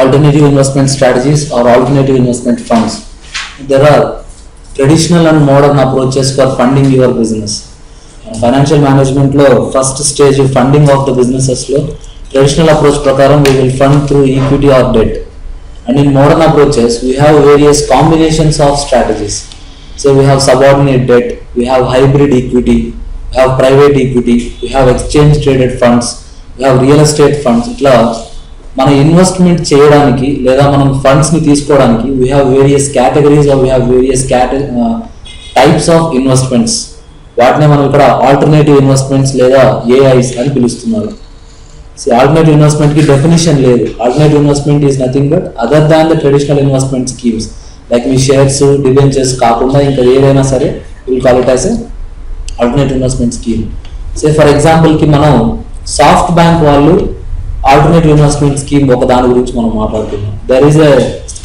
alternative investment strategies or alternative investment funds. There are traditional and modern approaches for funding your business. Financial management lo first stage funding of the businesses lo traditional approach prakaram we will fund through equity or debt, and in modern approaches we have various combinations of strategies. So we have subordinate debt, we have hybrid equity, we have private equity, we have exchange traded funds, we have real estate funds. Itla మన investment చేయడానికి లేదా మనం ఫండ్స్ని తీసుకోవడానికి we have various categories or we have various types of investments. వాటినే మనం ఇక్కడ alternative investments లేదా ఏఐస్ అని పిలుస్తున్నారు. ఆల్టర్నేటివ్ ఇన్వెస్ట్మెంట్కి డెఫినేషన్ లేదు. Alternative investment is nothing but other than the traditional investment schemes like మీ షేర్స్ డిబెంచర్స్ కాకుండా ఇంకా ఏదైనా సరే will call it as a alternative investment scheme. Say for ఎగ్జాంపుల్కి మనం సాఫ్ట్ బ్యాంక్ వాళ్ళు ఆల్టర్నేటివ్ ఇన్వెస్ట్మెంట్ స్కీమ్ ఒక దాని గురించి మనం మాట్లాడుతున్నాం. There is a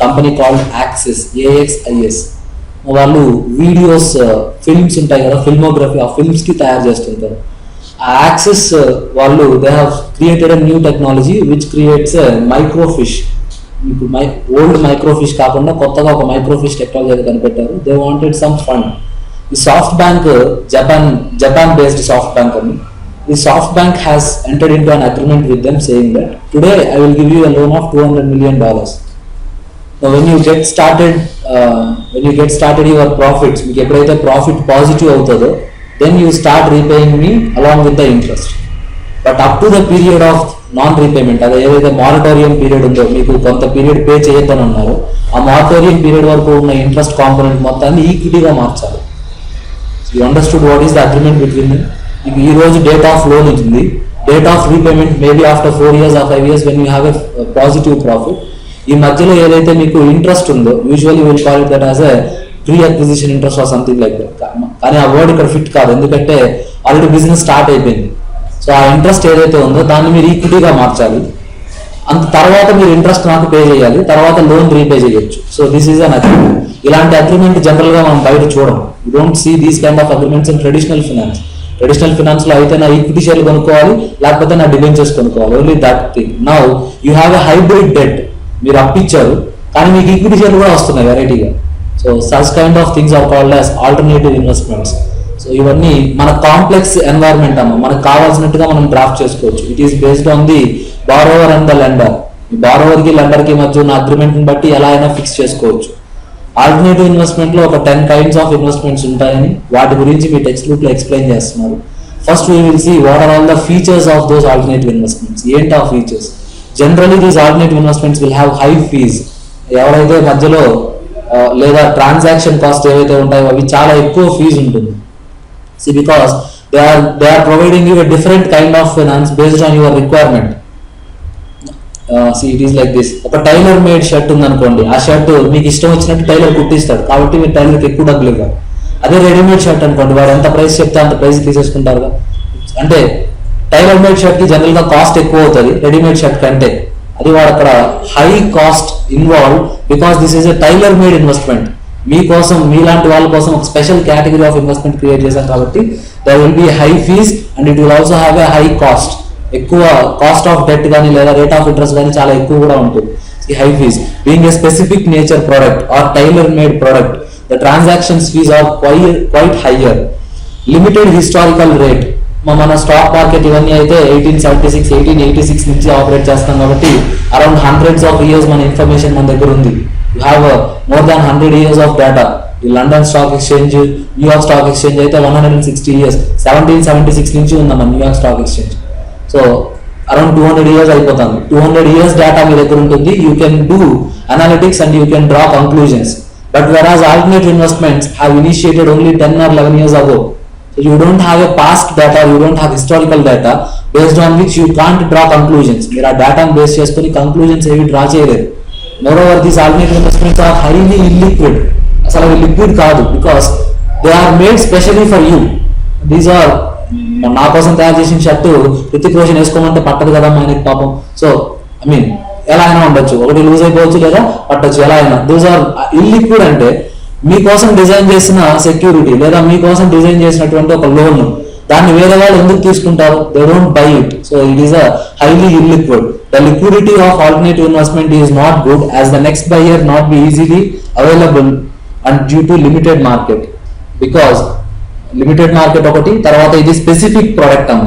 company called Axis, AXIS. వాళ్ళు వీడియోస్ ఫిల్మ్స్ ఉంటాయి కదా, ఫిల్మోగ్రఫీ, ఆ ఫిల్మ్స్కి తయారు చేస్తుంటారు. ఆ యాక్సిస్ వాళ్ళు they have created a new technology which creates microfiche. ఇప్పుడు ఓల్డ్ మైక్రోఫిష్ కాకుండా కొత్తగా ఒక మైక్రోఫిష్ టెక్నాలజీ కనిపెట్టారు. They wanted some fund. ఈ SoftBank Japan based SoftBank అని. The SoftBank has entered into an agreement with them saying that today I will give you a loan of $200 million. Now when you get started your profits, మీకు ఎప్పుడైతే profit positive అవుతుందో then you start repaying me along with the interest. But up to the period of non repayment, అదే ఏదైతే moratorium period ఉందో, మీకు కొంత period pay చేయొద్దని అన్నారు, ఆ మారటోరియం పీరియడ్ వరకు ఉన్న ఇంట్రెస్ట్ కాంపోనెంట్ మొత్తాన్ని ఈక్విటీగా మార్చాలి. You understood what is the agreement between them. ఈ రోజు డేట్ ఆఫ్ లోన్ ఉంటుంది, date of repayment maybe after 4 years or 5 years when you have a positive profit. ఈ మధ్యలో ఏదైతే మీకు ఇంట్రెస్ట్ ఉందో usually will call it that as a pre acquisition interest or something like that. కానీ ఆ word ఇక్కడ fit కాదు, ఎందుకంటే ఆల్రెడీ బిజినెస్ స్టార్ట్ అయిపోయింది. సో ఆ ఇంట్రెస్ట్ ఏదైతే ఉందో దాన్ని మీరు ఈక్విటీగా మార్చాలి. అంత తర్వాత మీరు ఇంట్రెస్ట్ నాకు పే చేయాలి, తర్వాత లోన్ రీపే చేయొచ్చు. So this is an agreement. ఇలాంటి అగ్రిమెంట్ జనరల్ గా మనం బయట చూడం. You don't see these kind of agreements in traditional finance. Traditional finance లో అయితే నా ఈక్విటీ షేర్లు కొనుక్కోవాలి, లేకపోతే నా డిబెంచర్స్ కొనుక్కోవాలి. Only that thing. Now you have a hybrid debt. మీరు అప్పిచ్చారు కానీ మీకు ఈక్విటీ షేర్లు కూడా వస్తున్నాయి వెరైటీగా. So such kind of things are called as alternative investments. సో ఇవన్నీ మన కాంప్లెక్స్ ఎన్వైరన్మెంట్ అమ్మ, మనకు కావాల్సినట్టుగా మనం డ్రాఫ్ట్ చేసుకోవచ్చు. It is based on the borrower and the lender. ఈ బారోవర్ కి లెండర్ కి మధ్య ఉన్న అగ్రిమెంట్ ని బట్టి ఎలా అయినా ఫిక్స్ చేసుకోవచ్చు. ఆల్టర్నేటివ్ ఇన్వెస్ట్మెంట్ లో ఒక 10 kinds ఆఫ్ ఇన్వెస్ట్మెంట్స్ ఉంటాయని వాటి గురించి మీ టెక్స్ట్ బుక్ లో ఎక్స్ప్లెయిన్ చేస్తున్నారు. First we will see what are all the features of those alternative investments. ఏంటి ఆ features? Generally these alternative investments will have high fees. ఎవరైతే మధ్యలో లేదా ట్రాన్సాక్షన్ కాస్ట్ ఏవైతే ఉంటాయో అవి చాలా ఎక్కువ ఫీజు ఉంటుంది. See, because they are providing you a different kind of finance based on your requirement. See, it is like this. ఒక టైలర్ మేడ్ షర్ట్ ఉందనుకోండి, ఆ షర్ట్ మీకు ఇష్టం వచ్చినట్టు టైలర్ కుట్టిస్తాడు, కాబట్టి మీరు టైలర్కి ఎక్కువ డబ్బులు ఇవ్వాలి. అదే రెడీమేడ్ షర్ట్ అనుకోండి, వాడు ఎంత ప్రైస్ చెప్తే అంత ప్రైస్ తీసేసుకుంటారు. అంటే టైలర్ మేడ్ షర్ట్ కి జనరల్ గా కాస్ట్ ఎక్కువ అవుతుంది రెడీమేడ్ షర్ట్ కంటే. అది వాడు అక్కడ high cost involve because this is a tailor made investment. మీకోసం, మీలాంటి వాళ్ళ కోసం ఒక special category of investment create చేశాం కాబట్టి there will be high fees and it will also have a high cost. ఎక్కువ కాస్ట్ ఆఫ్ డెట్ కానీ లేదా రేట్ ఆఫ్ ఇంట్రెస్ట్ కానీ చాలా ఎక్కువ కూడా ఉంటుంది. ఈ high fees being a specific nature product or tailor made product, the transactions fees are quite higher. Limited historical rate. మన స్టాక్ మార్కెట్ ఇవన్నీ అయితే 1886 నుంచి ఆపరేట్ చేస్తాం కాబట్టి అరౌండ్ హండ్రెడ్స్ ఆఫ్ ఇయర్స్ మన ఇన్ఫర్మేషన్ మన దగ్గర ఉంది. You have more than 100 years of data. The London Stock Exchange, New York Stock Exchange అయితే 160 years, 1776 నుంచి ఉందన్న new York stock exchange. So around 200 years అయిపోతుంది. 200 years డేటా మీ దగ్గర ఉంటుంది. You can do analytics and you can draw conclusions. But whereas alternative investments have initiated only 10 or 11 years ago. So you don't have a past data, you don't have historical data based on which you can't draw conclusions. మీరు ఆ డేటాను base చేసుకుని conclusions ఏవి draw చేయలేరు. Moreover, these alternative investments are highly illiquid. అసలు అవి liquid కాదు, because they are made specially for you. These are నా కోసం తయారు చేసిన షర్టు రితిక్ రోషన్ వేసుకోమంటే పట్టదు కదా ఆయనకి పాపం. సో ఐ మీన్ ఎలా అయినా ఉండొచ్చు, ఒకటి లూజ్ అయిపోవచ్చు లేదా పట్టొచ్చు, ఎలా అయినా. These are illiquid. అంటే మీకోసం డిజైన్ చేసిన సెక్యూరిటీ లేదా మీకోసం డిజైన్ చేసినటువంటి ఒక లోన్, దాన్ని వేరే వాళ్ళు ఎందుకు తీసుకుంటారు? They don't by it. So it is a highly illiquid. The liquidity of alternative investment is not good as the next buyer not be easily available and due to limited market. Because limited market ఒకటి, తర్వాత ఇది specific product అమ్మ,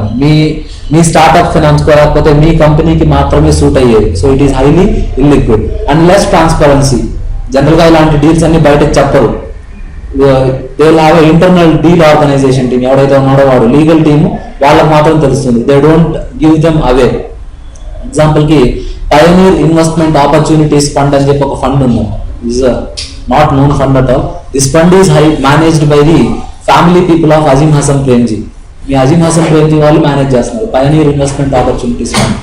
మీ startup finance లేకపోతే మీ కంపెనీకి మాత్రమే suit అయ్యేది. So it is highly illiquid and less transparency. జనరల్గా ఇలాంటి డీల్స్ అన్ని బయటకు చెప్పరు. They will have internal deal organisation team, ఎవడైతే ఉన్నాడో వాడు లీగల్ టీమ్, వాళ్ళకి మాత్రం తెలుస్తుంది. They don't give them away. ఎగ్జాంపుల్కి పయనీర్ ఇన్వెస్ట్మెంట్ ఆపర్చునిటీస్ ఫండ్ అని చెప్పి ఒక ఫండ్ ఉంది. Is not known fund at all. This fund is managed by the family people of Azim Hasan Premji. మీ అజీమ్ హసన్ ప్రేమ్జీ వాళ్ళు మేనేజ్ చేస్తున్నారు pioneer investment opportunities fund.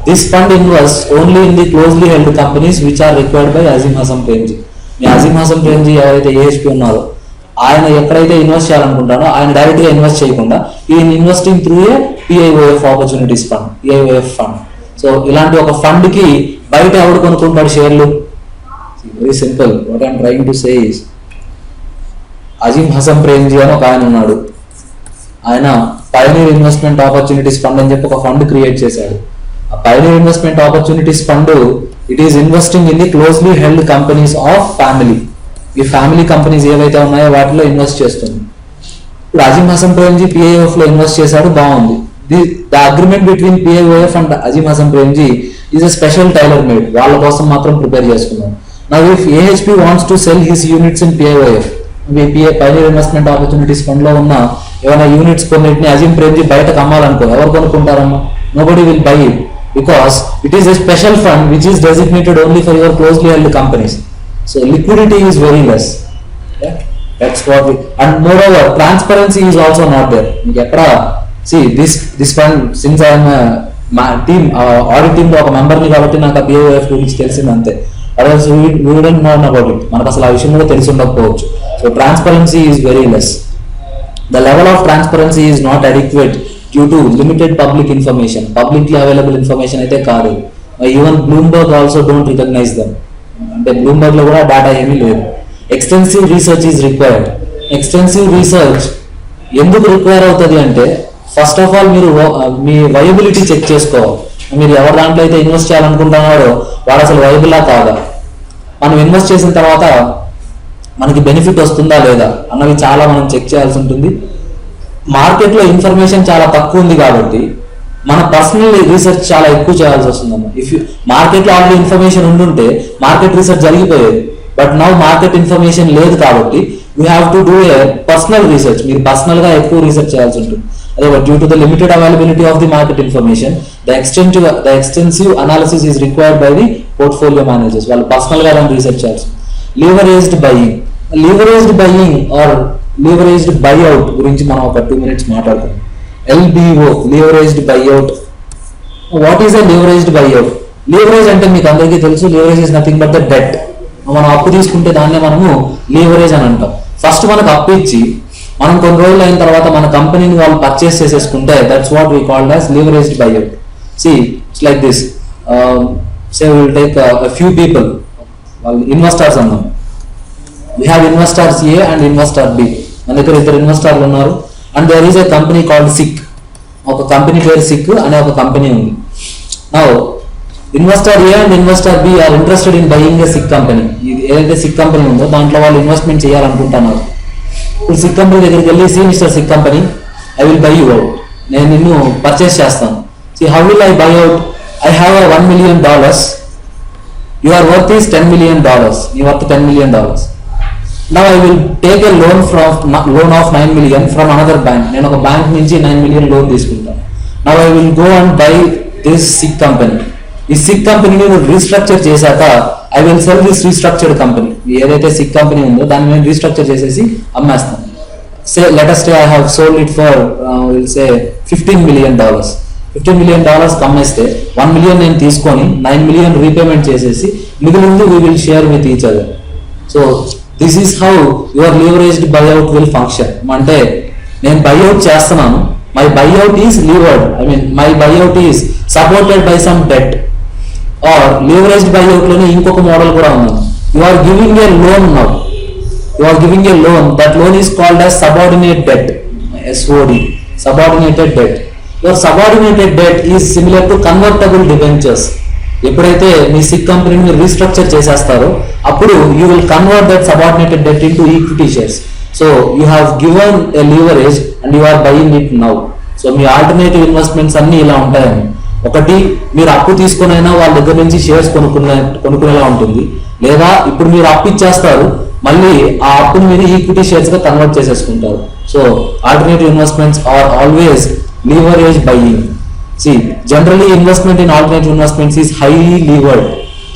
This fund invest only in the closely held companies which are required by Azim Hasan Premji. మీ అజీమ్ హసన్ ప్రేమ్జీ ఎవరైతే AHP ఉన్నారో ఆయన ఎక్కడైతే invest చేయాలనుకుంటారో ఆయన direct గా ఇన్వెస్ట్ చేయకుండా ఈ investing through a PIOF opportunities fund, PIOF fund. So ఇలాంటి ఒక ఫండ్ కి బయట ఎవడు కొనుక్కుంటాడు షేర్లు? Very simple. What I'm trying to say is Azim Hasan Premji అని ఒక ఆయన ఉన్నాడు. ఆయన పయనీర్ ఇన్వెస్ట్మెంట్ ఆపర్చునిటీస్ ఫండ్ అని చెప్పి ఒక ఫండ్ క్రియేట్ చేశాడు. ఆ Pioneer investment opportunities fund it is investing in the closely held companies of family. ఈ ఫ్యామిలీ కంపెనీస్ ఏవైతే ఉన్నాయో వాటిలో ఇన్వెస్ట్ చేస్తుంది. ఇప్పుడు అజీమ్ హసన్ ప్రేమ్జీ పిఐఓఎఫ్ లో ఇన్వెస్ట్ చేశాడు, బాగుంది. The agreement between PIOF and Azim Hasan Premji is a special tailor made. వాళ్ళ కోసం మాత్రం ప్రిపేర్ చేసుకున్నాడు. Now if AHP wants to sell his units in PIOF, pioneer investment opportunities fund లో ఉన్న ఏమైనా యూనిట్స్ కొన్నిటిని అజీమ్ ప్రేమ్జీ బయటకు అమ్మాలనుకో, ఎవరు కొనుక్కుంటారమ్మా? Nobody will buy it because it is a special fund which is designated only for your closely held companies. So liquidity is very less. Yeah? That's what we, and moreover transparency is also not there. See this fund, since I am a team audit team లో ఒక member ని కాబట్టి నాకు ఆ పిఐఓఎఫ్ గురించి తెలిసింది అంతే. Otherwise we wouldn't know about it. మనకు అసలు ఆ విషయం కూడా తెలిసి ఉండకపోవచ్చు. So transparency is very less. The level of transparency is not adequate due to limited public information. Publicly available information అయితే కాదు. Even Bloomberg also don't recognize them. అంటే బ్లూంబర్గ్ లో కూడా డేటా ఏమీ లేదు. Extensive research is required. Extensive research ఎందుకు require అవుతుంది అంటే, ఫస్ట్ ఆఫ్ ఆల్ మీరు మీ వయబిలిటీ చెక్ చేసుకోవాలి. మీరు ఎవరి దాంట్లో అయితే ఇన్వెస్ట్ చేయాలనుకుంటున్నారో వాడు అసలు వయబులా కాదా, మనం ఇన్వెస్ట్ చేసిన తర్వాత మనకి బెనిఫిట్ వస్తుందా లేదా అన్నవి చాలా మనం చెక్ చేయాల్సి ఉంటుంది. మార్కెట్లో ఇన్ఫర్మేషన్ చాలా తక్కువ ఉంది కాబట్టి మన పర్సనల్ రీసెర్చ్ చాలా ఎక్కువ చేయాల్సి వస్తుందమ్మా. ఇఫ్ మార్కెట్లో ఆల్రెడీ ఇన్ఫర్మేషన్ ఉండుంటే మార్కెట్ రీసెర్చ్ జరిగిపోయేది. బట్ నౌ మార్కెట్ ఇన్ఫర్మేషన్ లేదు కాబట్టి you have to do a personal research. మీరు పర్సనల్ గా ఎక్కువ రీసెర్చ్ చేయాల్సి ఉంటుంది. అదే due to the limited availability of the market information the extensive analysis is required by the portfolio managers. వాళ్ళు personal గా దాన్ని రీసెర్చ్ చేయాల్సి. Leveraged buying, leveraged buying or leveraged buyout గురించి మనం ఒక 2 minutes మాట్లాడుకుందాం. LBO, leveraged buyout. What is a leveraged buyout? Leverage అంటే మీకు అందరికీ తెలుసు, leverage is nothing but the debt. మనం అప్పు తీసుకుంటే దాన్నే మనము లీవరేజ్ అని అంటాం. ఫస్ట్ మనకు అప్పు ఇచ్చి మనం కొన్ని రోజులు అయిన తర్వాత మన కంపెనీని వాళ్ళు పర్చేస్ చేసేసుకుంటే that's what we called as leveraged buyout. See, it's like this. Say we will take a few people, వాళ్ళు ఇన్వెస్టర్స్ అన్నాం. We have investors A and investor B. మన దగ్గర ఇద్దరు ఇన్వెస్టర్లు ఉన్నారు. And there is a company called sick. ఒక కంపెనీ పేరు సిక్ అనే ఒక కంపెనీ ఉంది. Now investor A and investor B are interested in buying a sick company. ఏదైతే సిక్ కంపెనీ ఉందో దాంట్లో వాళ్ళు ఇన్వెస్ట్మెంట్ చేయాలనుకుంటున్నారు. ఇప్పుడు సిక్ కంపెనీ దగ్గరికి వెళ్ళి, see mister sick company, I will buy you out, నేను నిన్ను పర్చేస్ చేస్తాను. See how will I buy out? I have $1 million. Your worth is $10 million. నీ worth $10 million. Now I will take a loan of 9 million from another bank. నేను ఒక bank నుంచి 9 million loan తీసుకుంటాను. Now I will go and buy this sick company. ఈ sick కంపెనీని restructure చేశాక I will sell this restructured company. ఏదైతే sick company ఉందో దాన్ని నేను రీస్ట్రక్చర్ చేసేసి అమ్మేస్తాను. Say let us say I have sold it for we'll say $15 million. $15 million అమ్మేస్తే 1 million నేను తీసుకొని 9 million రీపేమెంట్ చేసేసి మిగిలింది we will share with each other. So this is how your leveraged buyout will function. అంటే నేను buyout చేస్తున్నాను, my buyout is levered, I mean my buyout is supported by some debt. Or leveraged buyout లోనే ఇంకొక model కూడా ఉంది. You are giving a loan now. You are giving a loan. That loan is called as subordinate debt. SOD. subordinated debt. Your subordinated debt is similar to convertible debentures. ఎప్పుడైతే మీ sick కంపెనీని మీరు restructure చేసేస్తారో అప్పుడు you will convert that subordinated debt into equity shares. So you have given a leverage and you are buying it now. So మీ alternative investments అన్ని ఇలా ఉంటాయని, ఒకటి మీరు అప్పు తీసుకునైనా వాళ్ళ దగ్గర నుంచి షేర్స్ కొనుక్కునేలా ఉంటుంది, లేదా ఇప్పుడు మీరు అప్పు ఇచ్చేస్తారు మళ్ళీ ఆ అప్పుని మీరు ఈక్విటీ షేర్స్ గా కన్వర్ట్ చేసేసుకుంటారు. So alternative investments are always leverage buying. See, generally investment in alternative investments is highly levered.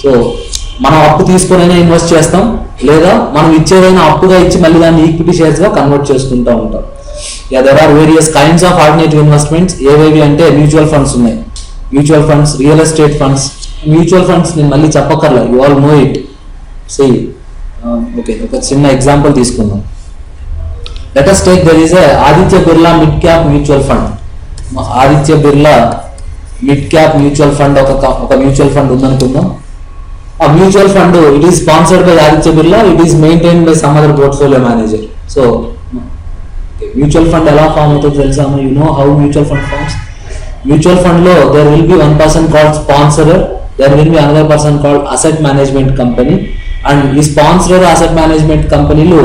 So మనం అప్పు తీసుకునైనా ఇన్వెస్ట్ చేస్తాం, లేదా మనం ఇచ్చేదైనా అప్పుగా ఇచ్చి మళ్ళీ దాన్ని ఈక్విటీ షేర్స్ గా కన్వర్ట్ చేసుకుంటూ ఉంటాం. There are various kinds of alternative investments. ఏవేవి అంటే మ్యూచువల్ ఫండ్స్ ఉన్నాయి, mutual funds, real estate funds. Mutual funds నేను మళ్ళీ చెప్పక్కర్లా, you all know it. See, okay, ఒక చిన్న ఎగ్జాంపుల్ తీసుకుందాం. Let us take there is a Aditya Birla mid cap mutual fund. Aditya Birla mid cap mutual fund ఒక మ్యూచువల్ ఫండ్ ఉందనుకుందాం. ఆ mutual fund it is sponsored by Aditya Birla, it is maintain by some other portfolio manager. So mutual fund ఎలా form అవుతుందో తెలుసా? You know how mutual fund forms. Mutual fund లో there will be one person called sponsorer, there will be another person called asset management company. And ఈ sponsorer asset management కంపెనీలు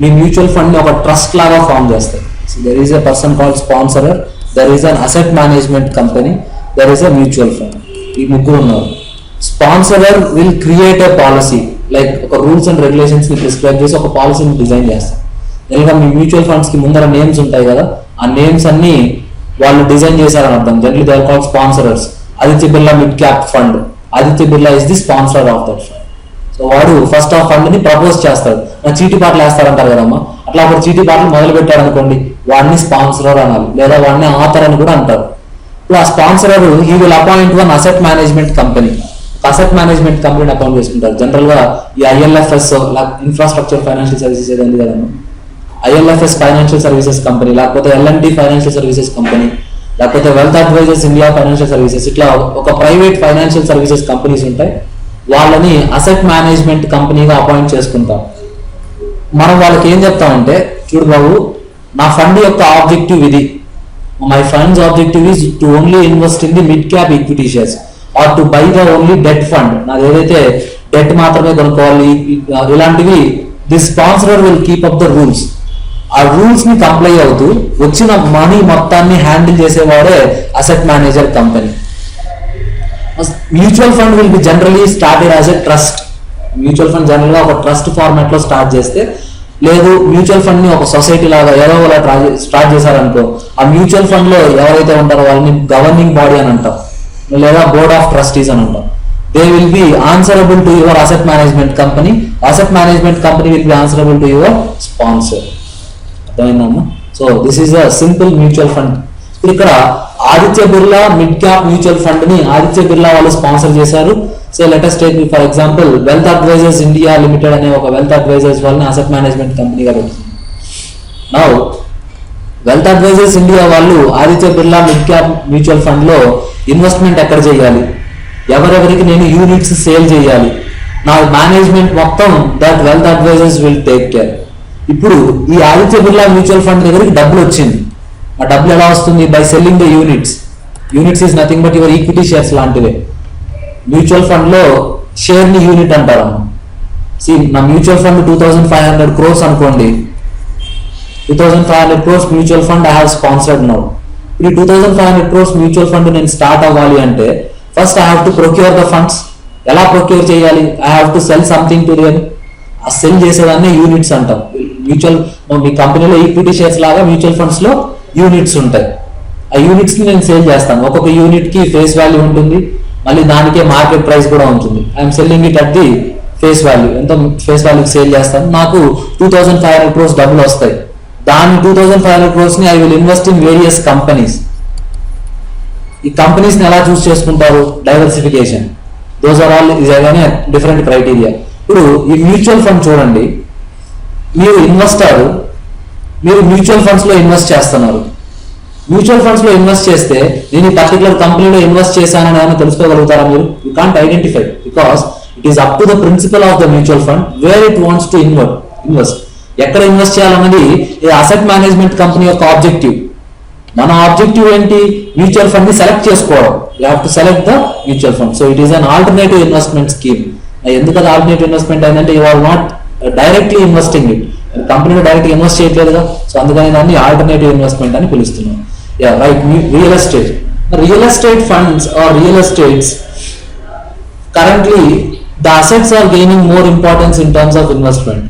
మీ mutual fund ని ఒక trust లాగా form చేస్తాయి. So there is a person called sponsorer, there is an asset management company, there is a mutual fund. ఈ ముగ్గురు ఉన్నారు. Sponsorer will create a policy, like ఒక రూల్స్ అండ్ రెగ్యులేషన్స్ ని prescribe చేసి ఒక పాలసీని డిజైన్ చేస్తారు. జనరల్గా మీ మ్యూచువల్ ఫండ్స్ కి ముందర నేమ్స్ ఉంటాయి కదా, ఆ నేమ్స్ అన్ని వాళ్ళు డిజైన్ చేశారని అర్థం. Generally they are called sponsorers. Aditya Birla mid cap fund, Aditya Birla is the sponsor of that fund. So వాడు ఫస్ట్ ఆ ఫండ్ ని ప్రపోజ్ చేస్తాడు. చీటీ పాటలు వేస్తారంటారు కదమ్మా, అట్లా ఒక చీటీ పాటలు మొదలు పెట్టాడు అనుకోండి, వాడిని స్పాన్సరర్ అనాలి, లేదా వాడిని ఆథర్ అని కూడా అంటారు. ఇప్పుడు ఆ sponsorer he will appoint one asset management company. Asset management కంపెనీని అపాయింట్ చేసుకుంటారు. జనరల్ గా ఈ ILFS ఇన్ఫ్రాస్ట్రక్చర్ ఫైనాన్షియల్ సర్వీసెస్ ఏదండి కదమ్మా, ILFS ఫైనాన్షియల్ సర్వీసెస్ కంపెనీ, లేకపోతే L&T ఫైనాన్షియల్ సర్వీసెస్ కంపెనీ, లేకపోతే wealth advisors India financial services, ఇట్లా ఒక ప్రైవేట్ ఫైనాన్షియల్ సర్వీసెస్ కంపెనీస్ ఉంటాయి. వాళ్ళని అసెట్ మేనేజ్మెంట్ కంపెనీగా అపాయింట్ చేసుకుంటాం. మనం వాళ్ళకి ఏం చెప్తామంటే, చూడు బాబు, నా ఫండ్ యొక్క ఆబ్జెక్టివ్ ఇది, my funds objective is to only invest in the mid cap equity shares or to buy the only debt fund. నాది ఏదైతే డెట్ మాత్రమే కొనుక్కోవాలి ఇలాంటివి, the sponsorer will keep up the rules. ఆ రూల్స్ ని comply అవుతూ వచ్చిన మనీ మొత్తాన్ని హ్యాండిల్ చేసేవాడే asset manager company. Mutual fund will be generally started as a trust. Mutual fund general గా ఒక ట్రస్ట్ ఫార్మాట్ లో స్టార్ట్ చేస్తే, లేదు మ్యూచువల్ ఫండ్ ని ఒక సొసైటీ లాగా ఏదో అలా స్టార్ట్ చేశారనుకో, ఆ మ్యూచువల్ ఫండ్ లో ఎవరైతే ఉంటారో వాళ్ళని గవర్నింగ్ బాడీ అని అంటాం, లేదా బోర్డ్ ఆఫ్ ట్రస్టీస్ అని అంటాం. They will be answerable to your asset management company, asset management company will be answerable to your sponsor. అర్థమైందమ్మా? So this is a simple mutual fund. ఇక్కడ Aditya Birla mid cap mutual fund ని ఆదిత్య బిర్లా వాళ్ళు sponsor చేశారు. So let us take for example wealth advisors India limited అనే ఒక wealth advisors వాళ్ళని asset management కంపెనీగా పెడుతుంది. నౌ వెల్త్ అడ్వైజర్స్ ఇండియా వాళ్ళు Aditya Birla mid cap mutual fund లో ఇన్వెస్ట్మెంట్ ఎక్కడ చేయాలి, ఎవరెవరికి నేను యూనిట్స్ సేల్ చేయాలి, నా మేనేజ్మెంట్ మొత్తం that wealth advisers will take care. ఇప్పుడు ఈ ఆదిత్య బిర్లా మ్యూచువల్ ఫండ్ దగ్గరికి డబ్బులు వచ్చింది. ఆ డబ్బులు ఎలా వస్తుంది? By selling the units. Units is nothing but your equity shares లాంటివే. మ్యూచువల్ ఫండ్ లో షేర్ ని యూనిట్ అంటారు. నా మ్యూచువల్ ఫండ్ 2500 crores అనుకోండి, 2500 crores mutual fund I have sponsored now. ఈ 2500 crores మ్యూచువల్ ఫండ్ నేను స్టార్ట్ అవ్వాలి అంటే first I have to procure the funds. ఎలా ప్రొక్యూర్ చేయాలి? I have to sell something to them. ఆ సెల్ చేసేదాన్ని యూనిట్స్ అంటాం. మ్యూచువల్ మీ కంపెనీలో ఈక్విటీ షేర్స్ లాగా మ్యూచువల్ ఫండ్స్ లో యూనిట్స్ ఉంటాయి. ఆ యూనిట్స్ ని నేను సేల్ చేస్తాను. ఒక్కొక్క యూనిట్ కి ఫేస్ వాల్యూ ఉంటుంది, మళ్ళీ దానికే మార్కెట్ ప్రైస్ కూడా ఉంటుంది. I'm selling it at the face value. ఎంత ఫేస్ వాల్యూకి సేల్ చేస్తాను, నాకు 2500 crores డబ్బులు వస్తాయి. దాని 2500 crores ని I will invest in various companies. ఈ కంపెనీస్ ని ఎలా చూస్ చేసుకుంటారు? Diversification. Those are all is again different criteria. ఇప్పుడు ఈ మ్యూచువల్ ఫండ్ చూడండి, మీరు ఇన్వెస్టర్, మీరు మ్యూచువల్ ఫండ్స్ లో ఇన్వెస్ట్ చేస్తున్నారు. మ్యూచువల్ ఫండ్స్ లో ఇన్వెస్ట్ చేస్తే నేను ఈ పర్టికులర్ కంపెనీలో ఇన్వెస్ట్ చేశానని ఏమైనా తెలుసుకోగలుగుతారా మీరు? You can't identify, because it is up to the principal of the mutual fund where it wants to invest. ఎక్కడ ఇన్వెస్ట్ చేయాలన్నది అసెట్ మేనేజ్మెంట్ కంపెనీ యొక్క ఆబ్జెక్టివ్. మన ఆబ్జెక్టివ్ ఏంటి, మ్యూచువల్ ఫండ్ ని సెలెక్ట్ చేసుకోవడం. You have to select the mutual fund. So it is an alternative investment scheme. ఎందుకు అది alternative investment అయిందంటే you are not directly investing it, కంపెనీలో డైరెక్ట్ ఇన్వెస్ట్ చేయట్లేదుగా. సో అందుకని దాన్ని ఆల్టర్నేటివ్ ఇన్వెస్ట్మెంట్ అని పిలుస్తున్నాం. Yeah right. Real estate, real estate funds or real estates currently the assets are gaining more importance in terms of investment.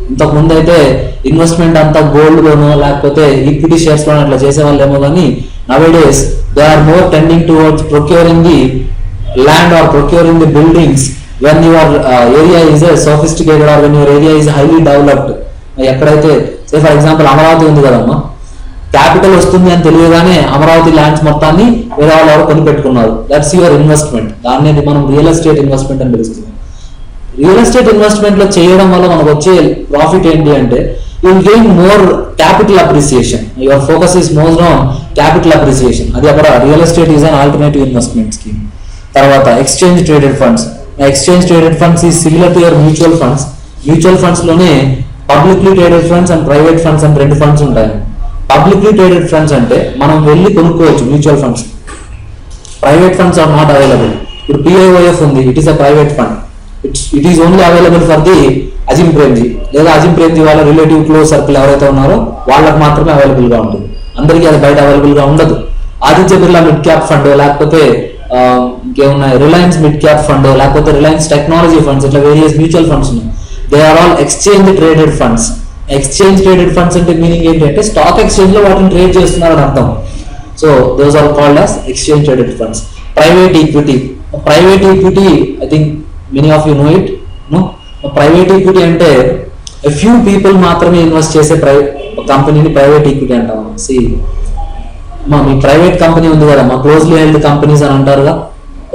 ఇంతకు ముందు అయితే investment అంతా గోల్డ్ లోనో లేకపోతే ఈక్విటీ షేర్స్ లోనో అట్లా చేసేవాళ్ళు ఏమో, కానీ nowadays they are more tending towards procuring the land or procuring the buildings when your area is a sophisticated or when your area is highly developed. ఎక్కడైతే సే ఫర్ ఎగ్జాంపుల్ అమరావతి ఉంది కదమ్మా, క్యాపిటల్ వస్తుంది అని తెలియగానే అమరావతి ల్యాండ్స్ మొత్తాన్ని వేరే వాళ్ళు ఎవరు కొని పెట్టుకున్నారు. That's your investment. దాన్ని మనం రియల్ ఎస్టేట్ ఇన్వెస్ట్మెంట్ అని పిలుస్తున్నాం. రియల్ ఎస్టేట్ ఇన్వెస్ట్మెంట్ లో చేయడం వల్ల మనకు వచ్చే ప్రాఫిట్ ఏంటి అంటే you will gain more capital appreciation. Your focus is more on capital appreciation. అది అక్కడ real estate is an alternative investment scheme. తర్వాత exchange traded funds. Exchange traded funds is similar to your mutual funds. Mutual funds లోనే publicly traded funds and private funds అని రెండు funds ఉంటాయి. Publicly traded funds అంటే మనం వెళ్ళి కొనుక్కోవచ్చు mutual funds. Private funds are not available. ఇప్పుడు PIOF ఉంది, it is a private fund. It is only available for the Azim Premji లేదా అజిమ్ ప్రేమ్జీ వాళ్ళ రిలేటివ్ క్లోజ్ సర్కిల్ ఎవరైతే ఉన్నారో వాళ్ళకి మాత్రమే అవైలబుల్ గా ఉంటుంది. అందరికీ అది బయట అవైలబుల్ గా ఉండదు. Aditya Birla mid cap fund, లేకపోతే ఇంకేమున్నాయి, రిలయన్స్ మిడ్ క్యాప్ ఫండ్, లేకపోతే రిలయన్స్ టెక్నాలజీ ఫండ్స్, ఇట్లా వేరియస్ మ్యూచువల్ ఫండ్స్ ఉన్నాయి. They are all exchange traded funds. Exchange traded funds అంటే మీనింగ్ ఏంటంటే స్టాక్ ఎక్స్చేంజ్ లో వాటిని ట్రేడ్ చేస్తున్నారని అర్థం. So those are called as exchange traded funds. Private equity. Private equity I think many of you know it. Private equity అంటే few people మాత్రమే invest చేసే కంపెనీని ప్రైవేట్ ఈక్విటీ అంటాం. మీ ప్రైవేట్ కంపెనీ ఉంది కదా, మా క్లోజ్లీ హెల్డ్ కంపెనీస్ అని అంటారుగా,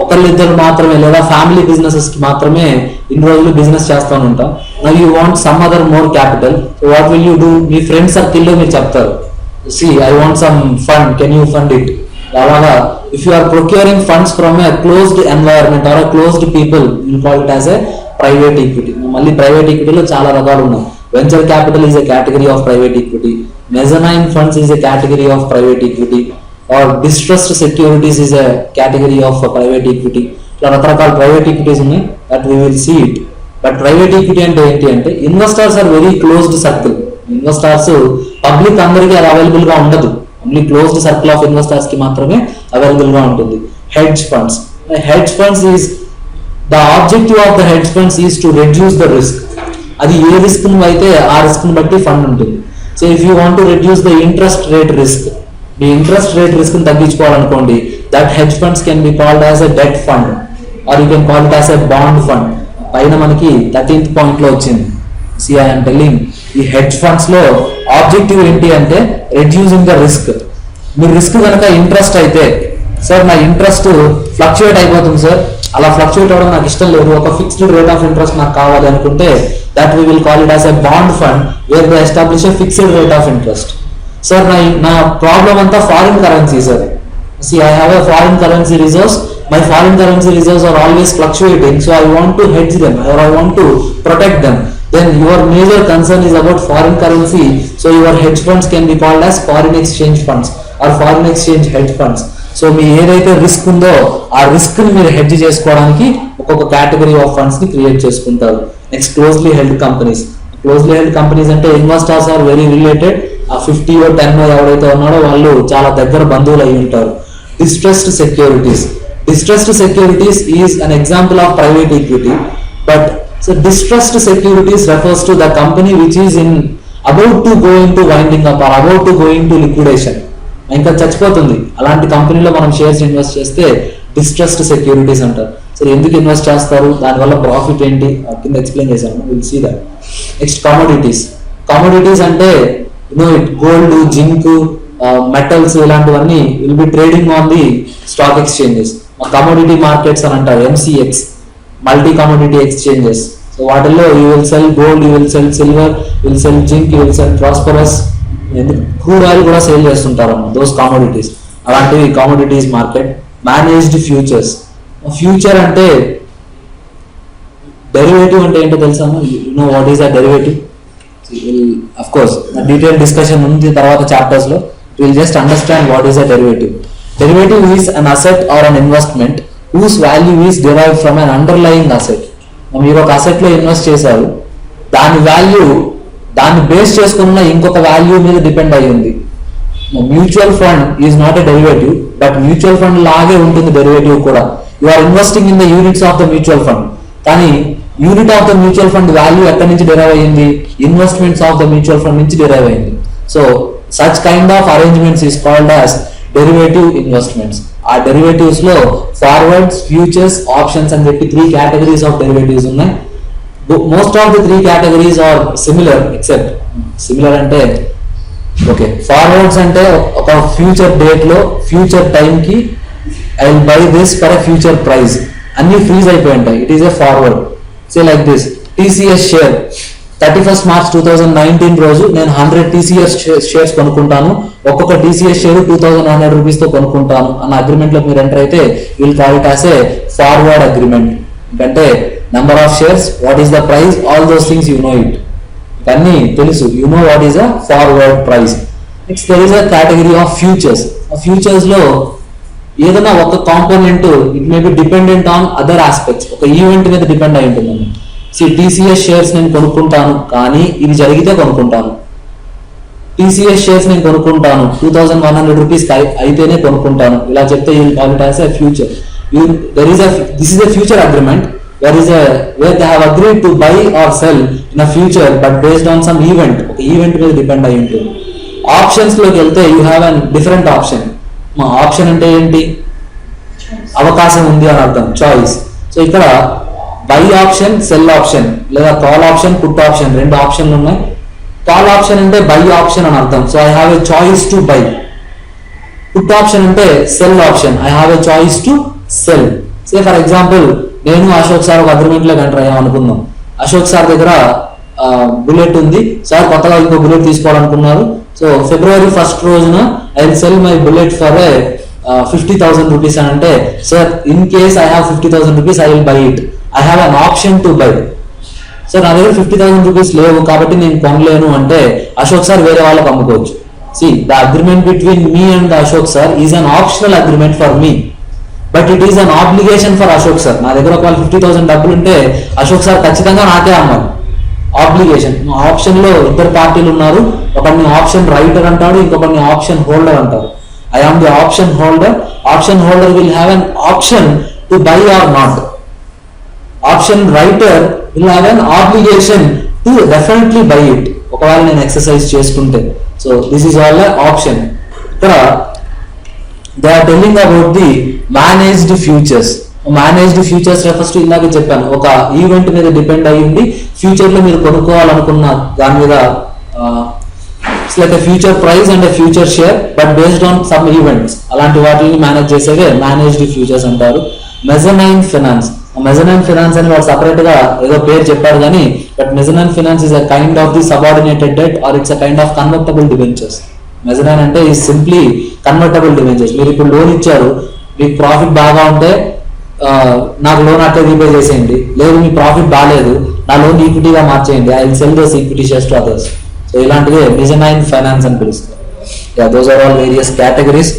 ఒకళ్ళిద్దరు మాత్రమే లేదా ఫ్యామిలీ బిజినెసెస్ కి మాత్రమే ఇన్ని రోజులు బిజినెస్ చేస్తూ ఉంటాం. Now you want some other more capital, so what will you do? మీ ఫ్రెండ్ సర్కిల్లో మీరు చెప్తారు, I want some fund, can you fund it? అలాగా if you are procuring funds from a closed environment or closed people, you call it as a private equity. మళ్ళీ private ఈక్విటీలో చాలా రకాలు ఉన్నాయి. Venture capital is a category of private equity, mezzanine funds is a category of private equity, or distressed securities is a category of private equity. ఇట్లా రకరకాల private equities ఉన్నాయి, that we will see it. But private equity అంటే ఏంటి అంటే investors are very closed circle. Investors public అందరికీ అది available గా ఉండదు, only closed circle of investors కి మాత్రమే అవైలబుల్ గా ఉంటుంది. Hedge funds. Hedge funds is the objective of the hedge funds is to reduce the risk. అది ఏ రిస్క్ అయితే ఆ రిస్క్ ని బట్టి ఫండ్ ఉంటుంది. So if you want to reduce the interest rate risk, మీ ఇంట్రెస్ట్ రేట్ రిస్క్ ని తగ్గించుకోవాలనుకోండి, that hedge funds can be called as a debt fund or you can call it as a bond fund. పైన మనకి 13th point లో వచ్చింది. I'm telling, ఈ hedge funds లో objective ఏంటి అంటే రెడ్యూసింగ్ ద రిస్క్. మీ రిస్క్ కనుక ఇంట్రెస్ట్ అయితే, సార్ నా ఇంట్రెస్ట్ ఫ్లక్చుయేట్ అయిపోతుంది సార్, అలా ఫ్లక్చుయేట్ అవ్వడం నాకు ఇష్టం లేదు, ఒక ఫిక్స్డ్ రేట్ ఆఫ్ ఇంట్రెస్ట్ నాకు కావాలి అనుకుంటే that we will call it as a bond fund where they establish a fixed rate of interest. Sir నా ప్రాబ్లం అంతా foreign currency sir, I have a foreign currency reserves, my foreign currency reserves are always fluctuating, so I want to hedge them or I want to protect them. Then your major concern is about foreign currency, so your hedge funds can be called as foreign exchange funds or foreign exchange hedge funds. So మీ ఏదైతే risk ఉందో ఆ risk ని మీరు hedge చేసుకోవడానికి ఒక్కొక్క category of funds ని create చేసుకుంటారు. Next closely held companies. Closely held companies అంటే ఇన్వెస్టర్స్ ఆర్ వెరీ రిలేటెడ్. ఆ 50 or 10 ఎవరైతే ఉన్నాడో వాళ్ళు చాలా దగ్గర బంధువులు అయి ఉంటారు. Distressed securities. Distressed securities is an example of private equity, but so distressed securities refers to the company which is about to go into winding up or about to go into liquidation. ఇంకా చచ్చిపోతుంది, అలాంటి కంపెనీలో మనం shares invest చేస్తే distressed securities అంటారు. So ఎందుకు invest చేస్తారు, దానివల్ల ప్రాఫిట్ ఏంటి కింద ఎక్స్ప్లెయిన్ చేశాను, will see that. Next commodities. Commodities అంటే గోల్డ్, జింక్, మెటల్స్ ఇలాంటివన్నీ will be trading on the stock exchanges. Commodity markets అని అంటారు, MCX, multi commodity exchanges. So వాటిల్లో you will sell gold, you will sell silver, you will sell zinc, you will sell prosperous, crude oil కూడా sale చేస్తుంటారు those commodities. అలాంటివి commodities market. Managed futures. Future అంటే derivative అంటే ఏంటో తెలుసా? You know what is a derivative? Of course detail discussion ఉంది తర్వాత chapters లో. we'll just understand what is a derivative. Derivative is an asset or an investment whose value is derived from an underlying asset. మీరు ఒక asset లో invest చేశారు, దాని value దాన్ని base చేసుకున్న ఇంకొక వాల్యూ మీద డిపెండ్ అయ్యి ఉంది. Mutual fund is not a derivative, but mutual fund లాగే ఉంటుంది డెరివేటివ్ కూడా. You are investing in the units of the mutual fund, కానీ unit of the mutual fund value ఎక్కడి నుంచి డిరైవ్ అయ్యింది? Investments of the mutual fund నుంచి derive అయింది. So such kind of arrangements is called as derivative investments. ఆ derivatives లో forwards, futures, options అని చెప్పి 3 కేటగిరీస్ ఆఫ్ డెరివేటివ్స్ ఉన్నాయి. Most of the 3 categories are similar, except similar అంటే okay, forwards అంటే ఒక ఫ్యూచర్ డేట్ లో ఫ్యూచర్ టైం కి I will buy this for a future price, అన్ని ఫ్రీజ్ అయిపోయి ఉంటాయి. It is a forward. Say like this, TCS share 31st March 2019 రోజు నేను 100 టీసీఎస్ షేర్స్ కొనుక్కుంటాను, ఒక్కొక్క టీసీఎస్ షేర్ 2100 రూపీస్ తో కొనుక్కుంటాను అన్న అగ్రిమెంట్ లో మీరు ఎంటర్ అయితే will call it as a forward agreement. అంటే number of shares, what is the price, all those things you know it, అన్ని తెలుసు. You know what is a forward price. Next there is a category of futures. ఆ futures లో ఏదైనా ఒక component it may be dependent on other aspects, ఒక event మీద depend అయి ఉంటుంది. టీసీఎస్ షేర్స్ నేను కొనుక్కుంటాను, కానీ ఇది జరిగితే కొనుక్కుంటాను. టీసీఎస్ షేర్స్ నేను కొనుక్కుంటాను 2100 రూపీస్ అయితేనే కొనుక్కుంటాను, ఇలా చెప్తే you will call it as a future. This is a future agreement. Where they have agreed to buy or sell in a future, but based on some event. ఒక event మీద depend అయి ఉంటుంది. Options లోకి వెళ్తే you have an different option. మా option అంటే ఏంటి? అవకాశం ఉంది అని అర్థం, చాయిస్. సో ఇక్కడ బై ఆప్షన్, సెల్ ఆప్షన్, లేదా కాల్ ఆప్షన్, పుట్ ఆప్షన్, 2 ఆప్షన్లు ఉన్నాయి. కాల్ ఆప్షన్ అంటే బై ఆప్షన్ అని అర్థం, so I have a choice to buy. Put option అంటే sell option, I have a choice to sell. Say for example, నేను Ashok sir ఒక agreement లో ఎంటర్ అయ్యాం అనుకుందాం. అశోక్ సార్ దగ్గర బుల్లెట్ ఉంది, సార్ కొత్తగా ఇంకో బుల్లెట్ తీసుకోవాలనుకున్నారు. సో February 1st రోజున I will cell my bullet for 50,000 rupees అని అంటే, sir in case I have 50,000 rupees I will buy it, I have an option to by. Sir నా దగ్గర 50,000 rupees లేవు కాబట్టి నేను కొనలేను అంటే అశోక్ సార్ వేరే వాళ్ళకి అమ్ముకోవచ్చు. See the agreement between me and the Ashok sir is an optional agreement for me, but it is an obligation for Ashok sir. నా దగ్గర ఒకవేళ 50,000 డబ్బులు ఉంటే అశోక్ సార్ ఖచ్చితంగా నాకే అమ్మాలి. ఆబ్లిగేషన్. ఆప్షన్ లో 2 పార్టీలు ఉన్నారు, ఒకరిని ఆప్షన్ రైటర్ అంటాడు, ఇంకొకరిని ఆప్షన్ హోల్డర్ అంటారు. I am the option holder. Option holder will have an option to buy or not. Option writer will have an obligation to definitely buy it, ఒకవేళ నేను exercise చేసుకుంటే. So this is all option. ఇక్కడ they are telling about the managed futures. Managed futures refers to ఇందాక చెప్పాను, ఒక event మీద depend అయ్యింది. Future లో మీరు కొనుక్కోవాలనుకున్న దాని మీద it's like a future price and a future share, but based on some events. అలాంటి వాటిని మేనేజ్ చేసేదే మేనేజ్డ్ ఫ్యూచర్స్ అంటారు. Mezzanine finance. మెజనైన్ ఫైనాన్స్ అని వాడు సపరేట్ గా ఏదో పేరు చెప్పారు కానీ, but mezzanine finance is a kind of the subordinated debt or it's a kind of convertible debentures. Mezzanine అంటే ఈ సింప్లీ కన్వర్టబుల్ డిబెంచర్స్. మీరు ఇప్పుడు లోన్ ఇచ్చారు, మీకు ప్రాఫిట్ బాగా ఉంటే నాకు లోన్ అట్లా రీపే చేసేయండి, లేదు మీ ప్రాఫిట్ బాగాలేదు నా లోన్ ఈక్విటీగా మార్చేయండి, I will sell those equity shares to others. So ఇలాంటిదే మెజనైన్ ఫైనాన్స్ అని పిలుస్తారు. Those are all various categories.